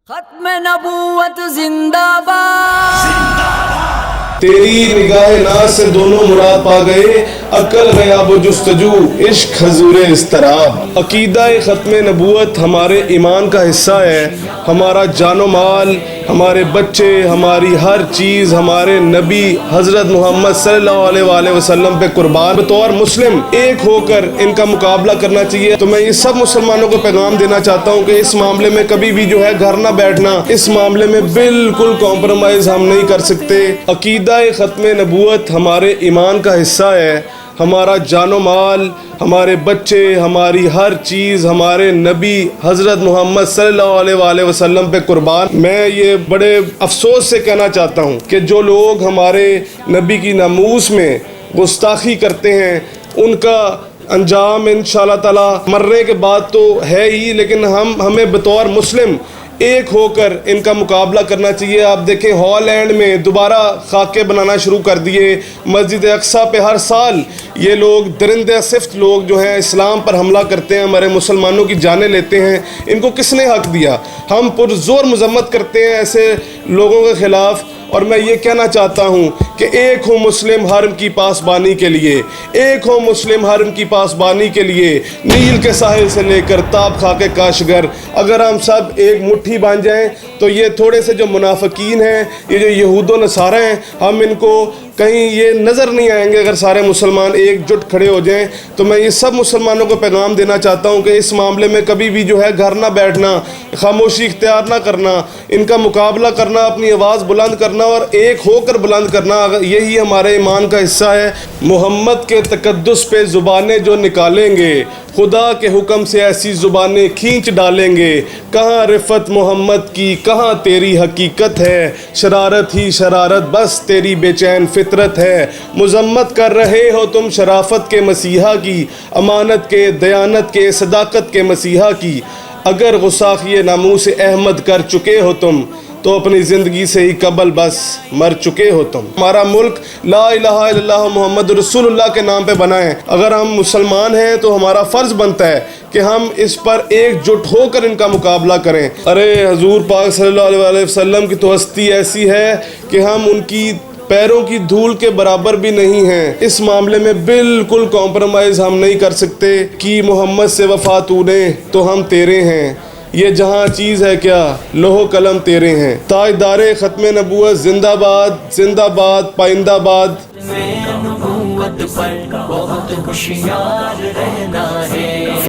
ختم نبوت زندہ باد. تیری نگاہ ناز سے دونوں مراد پا گئے، عقل غیاب و جستجو، عشق حضور اضطراب. عقیدہ ختم نبوت ہمارے ایمان کا حصہ ہے. ہمارا جان و مال، ہمارے بچے، ہماری ہر چیز ہمارے نبی حضرت محمد صلی اللہ علیہ وآلہ وسلم پہ قربان. بطور مسلم ایک ہو کر ان کا مقابلہ کرنا چاہیے. تو میں یہ سب مسلمانوں کو پیغام دینا چاہتا ہوں کہ اس معاملے میں کبھی بھی جو ہے گھر نہ بیٹھنا. اس معاملے میں بالکل کمپرومائز ہم نہیں کر سکتے. عقیدہ ختم نبوت ہمارے ایمان کا حصہ ہے. ہمارا جان و مال، ہمارے بچے، ہماری ہر چیز ہمارے نبی حضرت محمد صلی اللہ علیہ وآلہ وسلم پہ قربان. میں یہ بڑے افسوس سے کہنا چاہتا ہوں کہ جو لوگ ہمارے نبی کی ناموس میں گستاخی کرتے ہیں ان کا انجام انشاءاللہ تعالی مرنے کے بعد تو ہے ہی، لیکن ہمیں بطور مسلم ایک ہو کر ان کا مقابلہ کرنا چاہیے. آپ دیکھیں ہالینڈ میں دوبارہ خاکے بنانا شروع کر دیے. مسجد اقصیٰ پہ ہر سال یہ لوگ درندہ صفت لوگ جو ہیں اسلام پر حملہ کرتے ہیں، ہمارے مسلمانوں کی جانیں لیتے ہیں. ان کو کس نے حق دیا؟ ہم پرزور مذمت کرتے ہیں ایسے لوگوں کے خلاف. اور میں یہ کہنا چاہتا ہوں کہ ایک ہو مسلم حرم کی پاسبانی کے لیے، ایک ہو مسلم حرم کی پاسبانی کے لیے، نیل کے ساحل سے لے کر تاب خاک کاشگر. اگر ہم سب ایک مٹھی بن جائیں تو یہ تھوڑے سے جو منافقین ہیں، یہ جو یہود و نصارہ ہیں، ہم ان کو کہیں یہ نظر نہیں آئیں گے اگر سارے مسلمان ایک جٹ کھڑے ہو جائیں. تو میں یہ سب مسلمانوں کو پیغام دینا چاہتا ہوں کہ اس معاملے میں کبھی بھی جو ہے گھر نہ بیٹھنا، خاموشی اختیار نہ کرنا، ان کا مقابلہ کرنا، اپنی آواز بلند کرنا اور ایک ہو کر بلند کرنا، یہی ہمارے ایمان کا حصہ ہے. محمد کے تقدس پہ زبانیں جو نکالیں گے، خدا کے حکم سے ایسی زبانیں کھینچ ڈالیں گے. کہاں رفت محمد کی، کہاں تیری حقیقت ہے، شرارت ہی شرارت بس تیری بے چین فطرت ہے. مذمت کر رہے ہو تم شرافت کے مسیحا کی، امانت کے، دیانت کے، صداقت کے مسیحا کی. اگر غصاخی ناموس احمد کر چکے ہو تم تو اپنی زندگی سے ہی قبل بس مر چکے ہو تم. ہمارا ملک لا الہ الا اللہ محمد رسول اللہ کے نام پہ بنا ہے. اگر ہم مسلمان ہیں تو ہمارا فرض بنتا ہے کہ ہم اس پر ایک جٹ ہو کر ان کا مقابلہ کریں. ارے حضور پاک صلی اللہ علیہ وسلم کی تو ہستی ایسی ہے کہ ہم ان کی پیروں کی دھول کے برابر بھی نہیں ہیں. اس معاملے میں بالکل کمپرومائز ہم نہیں کر سکتے. کہ محمد سے وفا تو نے تو ہم تیرے ہیں، یہ جہاں چیز ہے کیا لوح قلم تیرے ہیں. تاجدار ختم نبوت زندہ باد، زندہ باد، پائندہ باد. نبوت پر بہت ہوشیار رہنا ہے.